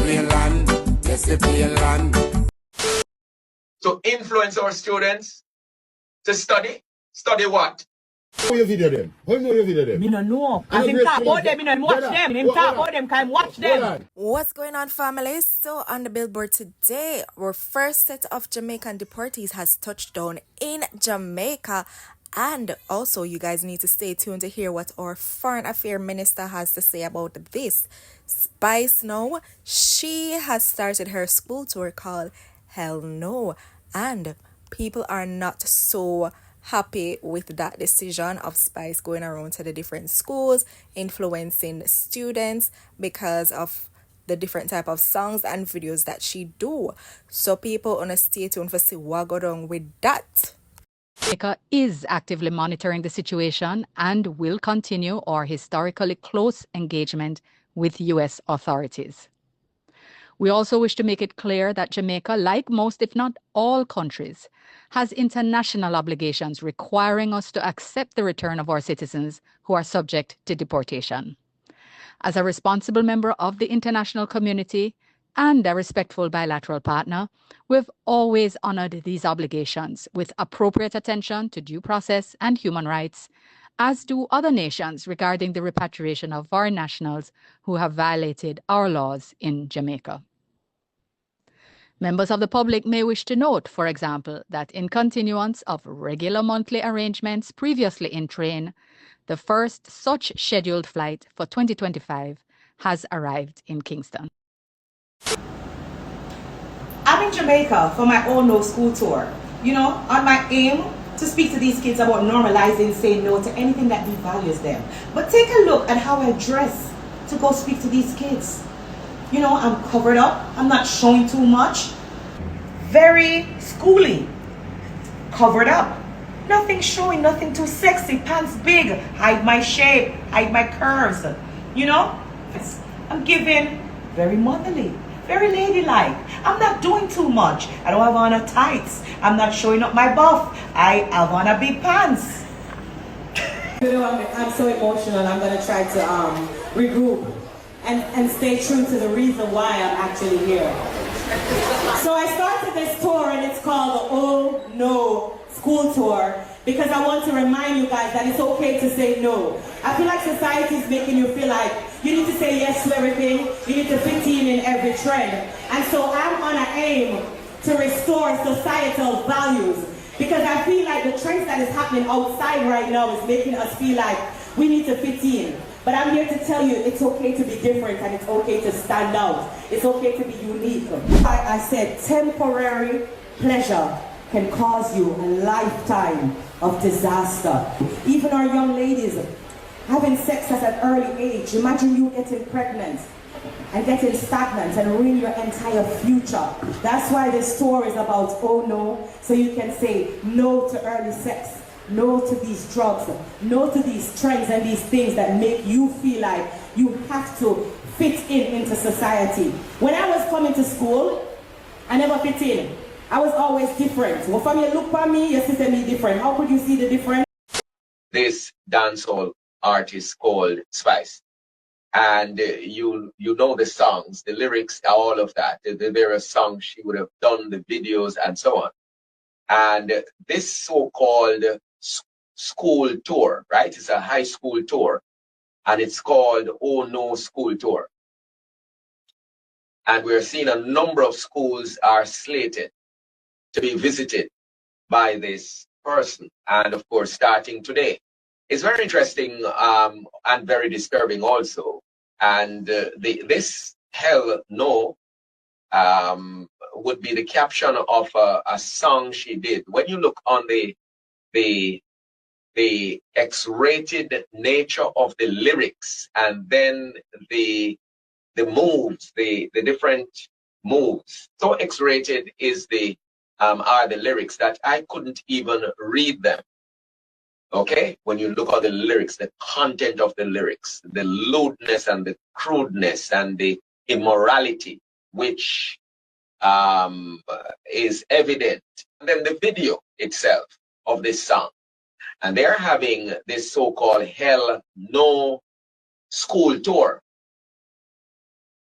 plain land. Yes, the plain land. To influence our students to study. Study what? How your video them? How you know your video them? Me no know. Cause him talk about them, me no watch them. Him talk about them, can watch them. What's going on, family? So on the billboard today, our first set of Jamaican deportees has touched down in Jamaica. And also, you guys need to stay tuned to hear what our foreign affairs minister has to say about this. Spice now, she has started her school tour called Hell No. And people are not so happy with that decision of Spice going around to the different schools, influencing students because of the different type of songs and videos that she do. So people on a stay tuned for see what go down with that. Jamaica is actively monitoring the situation and will continue our historically close engagement with U.S. authorities. We also wish to make it clear that Jamaica, like most, if not all countries, has international obligations requiring us to accept the return of our citizens who are subject to deportation. As a responsible member of the international community and a respectful bilateral partner, we've always honored these obligations with appropriate attention to due process and human rights, as do other nations regarding the repatriation of foreign nationals who have violated our laws in Jamaica. Members of the public may wish to note, for example, that in continuance of regular monthly arrangements previously in train, the first such scheduled flight for 2025 has arrived in Kingston. I'm in Jamaica for my own no school tour. You know, on my aim to speak to these kids about normalizing saying no to anything that devalues them. But take a look at how I dress to go speak to these kids. You know, I'm covered up. I'm not showing too much. Very schooly. Covered up. Nothing showing, nothing too sexy. Pants big. Hide my shape. Hide my curves. You know? I'm giving very motherly. Very ladylike. I'm not doing too much. I don't have on a tights. I'm not showing up my buff. I have on a big pants. You know, I'm so emotional. I'm going to try to regroup and stay true to the reason why I'm actually here. So I started this tour and it's called the Oh No School Tour because I want to remind you guys that it's okay to say no. I feel like society is making you feel like you need to say yes to everything, you need to fit in every trend. And so I'm on an aim to restore societal values because I feel like the trends that is happening outside right now is making us feel like we need to fit in. But I'm here to tell you it's okay to be different and it's okay to stand out. It's okay to be unique. I said temporary pleasure can cause you a lifetime of disaster. Even our young ladies having sex at an early age. Imagine you getting pregnant and getting stagnant and ruin your entire future. That's why this tour is about oh no, so you can say no to early sex. No to these drugs, no to these trends and these things that make you feel like you have to fit into society. When I was coming to school, I never fit in. I was always different. Well, from you look at me, you see me different. How could you see the difference? This dancehall artist called Spice. And you know the songs, the lyrics, all of that. The various songs she would have done, the videos and so on. And this so-called school tour, right? It's a high school tour and it's called Oh No School Tour. And we're seeing a number of schools are slated to be visited by this person. And of course, starting today. It's very interesting and very disturbing also. And this Hell No would be the caption of a song she did. When you look on the X-rated nature of the lyrics and then the moves, the different moves. So X-rated is are the lyrics that I couldn't even read them. Okay, when you look at the lyrics, the content of the lyrics, the lewdness and the crudeness and the immorality, which is evident. And then the video itself of this song. And they're having this so-called Hell No School Tour.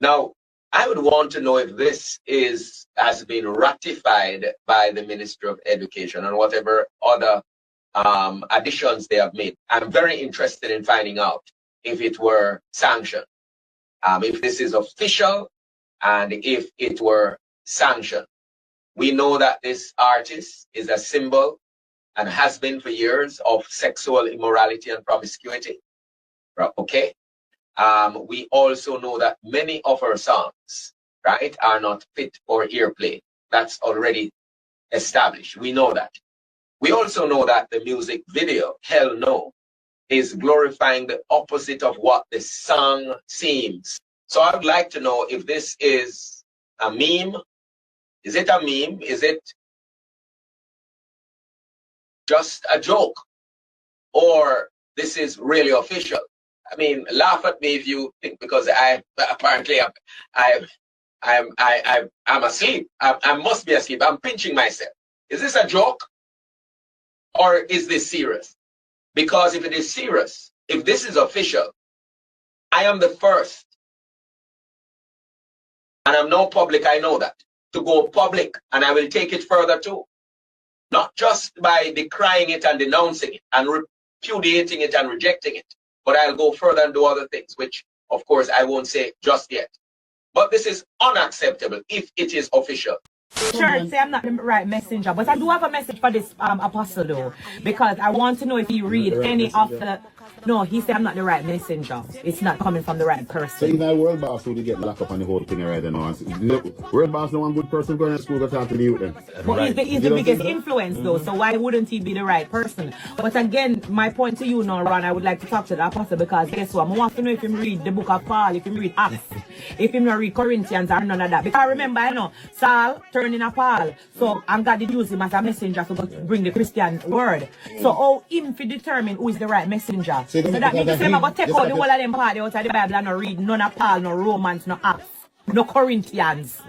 Now, I would want to know if this has been ratified by the Ministry of Education and whatever other additions they have made. I'm very interested in finding out if it were sanctioned, if this is official, and if it were sanctioned. We know that this artist is a symbol and has been for years of sexual immorality and promiscuity. Okay. We also know that many of her songs, right, are not fit for airplay. That's already established. We know that. We also know that the music video, Hell No, is glorifying the opposite of what the song seems. So I would like to know if this is a meme. Is it a meme? Is it just a joke? Or this is really official? I mean, laugh at me if you think, because I'm asleep. I must be asleep. I'm pinching myself. Is this a joke? Or is this serious? Because if it is serious, if this is official, I am the first, and I'm no public, I know that, to go public, and I will take it further too. Not just by decrying it and denouncing it and repudiating it and rejecting it, but I'll go further and do other things, which, of course, I won't say just yet. But this is unacceptable if it is official. Sure, say I'm not the right messenger, but I do have a message for this apostle though, because I want to know if he read any of the. No, he said I'm not the right messenger. It's not coming from the right So person. even a world boss who get locked up on the whole thing right now. World boss no one good person going to school to talk to the youth then. But he's the biggest influence though, so why wouldn't he be the right person? But again, my point to you now, Ron, I would like to talk to the apostle, because guess what? I want to know if him read the book of Paul, if him read Acts, if him not read Corinthians or none of that. Because remember, I know Saul turned in a Paul, so and God did use him as a messenger to bring the Christian word. So how him to determine who is the right messenger? So that means to say about take out the whole of them part out of the Bible and not read none of Paul, no Romans, no Acts, no Corinthians.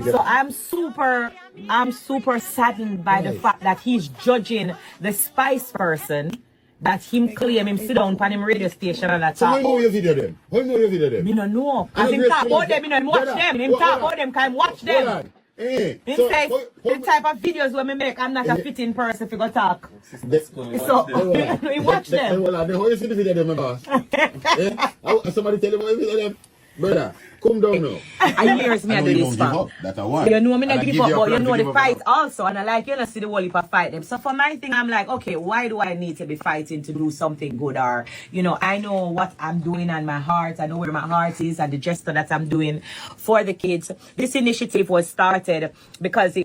So I'm super saddened by the fact that he's judging the Spice person that him claim him sit down on him radio station and that So talk. how know your video them? How know your video them? Me no know. As him talk about them, him watch them. Him talk about them, can watch them. He says the type of videos when me make, I'm not a fitting person to go talk. So he watch them. How you see the video them, my boss? Somebody tell him how you video them? Brother, come down now. I years me I do this for. That's a one. You know me not give up, but you know the fight also, and I like you know see the whole heap of fight them. So for my thing, I'm like, okay, why do I need to be fighting to do something good? Or you know, I know what I'm doing and my heart. I know where my heart is and the gesture that I'm doing for the kids. This initiative was started because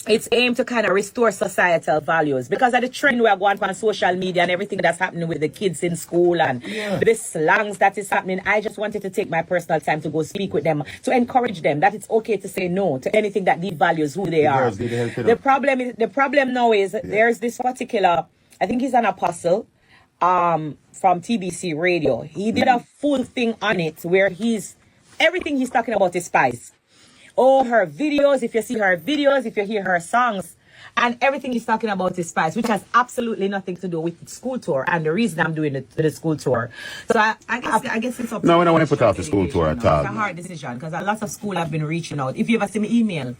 it's aimed to kind of restore societal values, because of the trend we are going on social media and everything that's happening with the kids in school and the slangs that is happening. I just wanted to take my personal time to go speak with them, to encourage them that it's okay to say no to anything that devalues who they are. The problem now is there's this particular, I think he's an apostle from TBC radio. He did a full thing on it where everything he's talking about is Spice. Oh, her videos, if you see her videos, if you hear her songs, and everything he's talking about is Spice, which has absolutely nothing to do with the school tour and the reason I'm doing the school tour. So I guess it's up to no, we don't want to put off the school tour at all. It's a hard decision because a lot of school have been reaching out. If you ever see me email,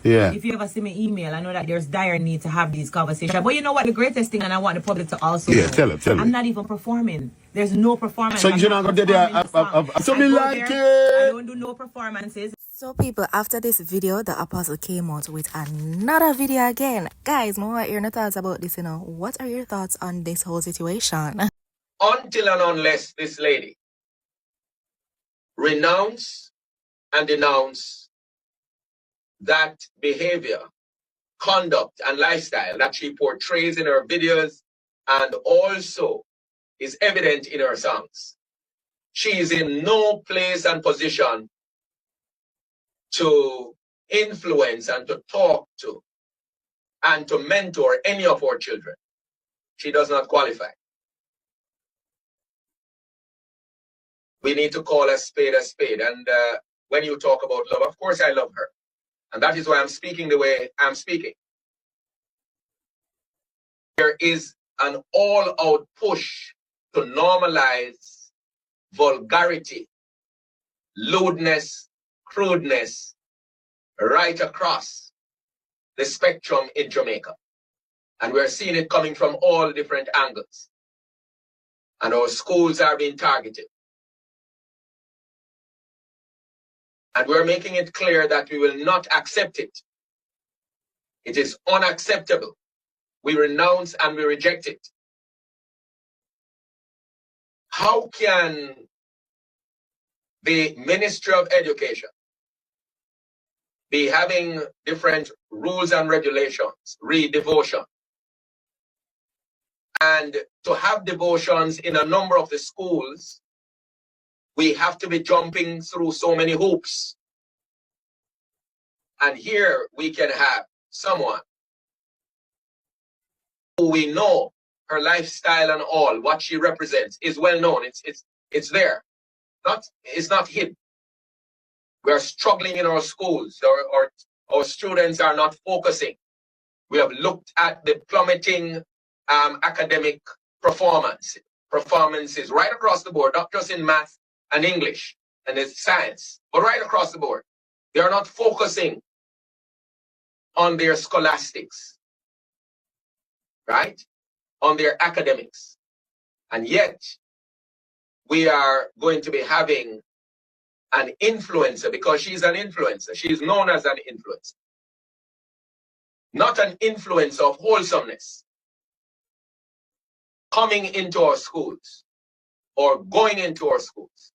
if you ever see me email, I know that there's dire need to have these conversations. But you know what? The greatest thing, and I want the public to also know, tell it. I'm not even performing. There's no performance. So you're not going to do that? Something like it. I don't do no performances. So people, after this video, the apostle came out with another video again. Guys, more hear no thoughts about this, you know. What are your thoughts on this whole situation? Until and unless this lady renounce and denounce that behavior, conduct, and lifestyle that she portrays in her videos and also is evident in her songs, she is in no place and position to influence and to talk to and to mentor any of our children. She does not qualify. We need to call a spade a spade. And when you talk about love, of course I love her. And that is why I'm speaking the way I'm speaking. There is an all-out push to normalize vulgarity, lewdness, crudeness right across the spectrum in Jamaica. And we're seeing it coming from all different angles. And our schools are being targeted. And we're making it clear that we will not accept it. It is unacceptable. We renounce and we reject it. How can the Ministry of Education be having different rules and regulations, read devotion, and to have devotions in a number of the schools, we have to be jumping through so many hoops. And here we can have someone who we know her lifestyle and all, what she represents is well known. It's there. It's not hidden. We are struggling in our schools. Our students are not focusing. We have looked at the plummeting academic performances right across the board, not just in math and English and in science, but right across the board. They are not focusing on their scholastics, right? On their academics. And yet, we are going to be having an influencer, because she's an influencer. She's known as an influencer. Not an influence of wholesomeness, coming into our schools or going into our schools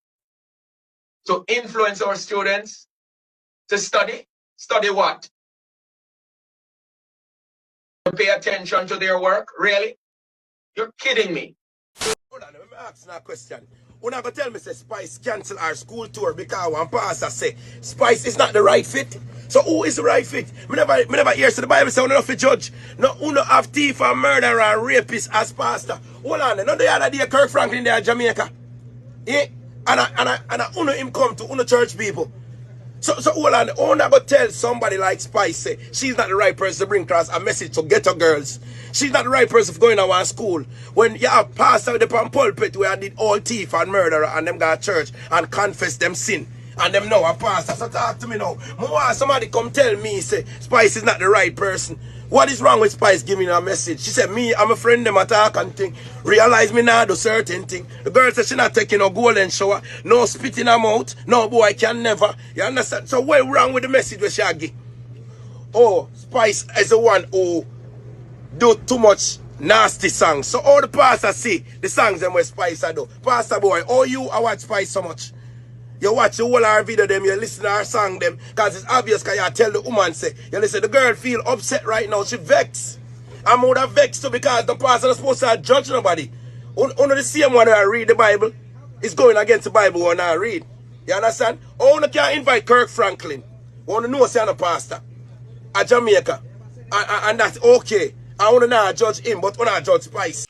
to influence our students to study. Study what? To pay attention to their work? Really? You're kidding me. Hold on, let me ask you a question. You're not going to tell me say Spice cancel our school tour because one pastor say Spice is not the right fit? So who is the right fit? Me never hear the Bible say uno fit judge. No, uno have thief and murderer and rapist as pastor. Hold on, no the other day Kirk Franklin there in Jamaica. Yeah? And uno him come to uno church people. So hold on, I'm not going to tell somebody like Spice say she's not the right person to bring across a message to ghetto girls. She's not the right person for going to one school. When you have pastor with the pulpit where I did all thief and murderer and them go to church and confess them sin. And them know a pastor. So talk to me now. I somebody come tell me say Spice is not the right person. What is wrong with Spice giving me a message? She said, me, I'm a friend, them attack and thing. Realize me now do certain thing. The girl said she not taking no golden shower, no spit in her mouth, no boy can never. You understand? So what wrong with the message where she give? Oh, Spice is the one who do too much nasty songs. So all the pastors see the songs them where Spice I do. Pastor boy, oh you I watch Spice so much. You watch the whole our video them, you listen to our song them, because it's obvious because you tell the woman say, you listen, the girl feel upset right now, she vexed. I'm more vexed too because the pastor is supposed to judge nobody. Only the same one that read the Bible is going against the Bible when I read. You understand? Only can invite Kirk Franklin. Want to know say I'm a pastor at Jamaica. And that's okay. I want to not judge him, but I want to judge Spice.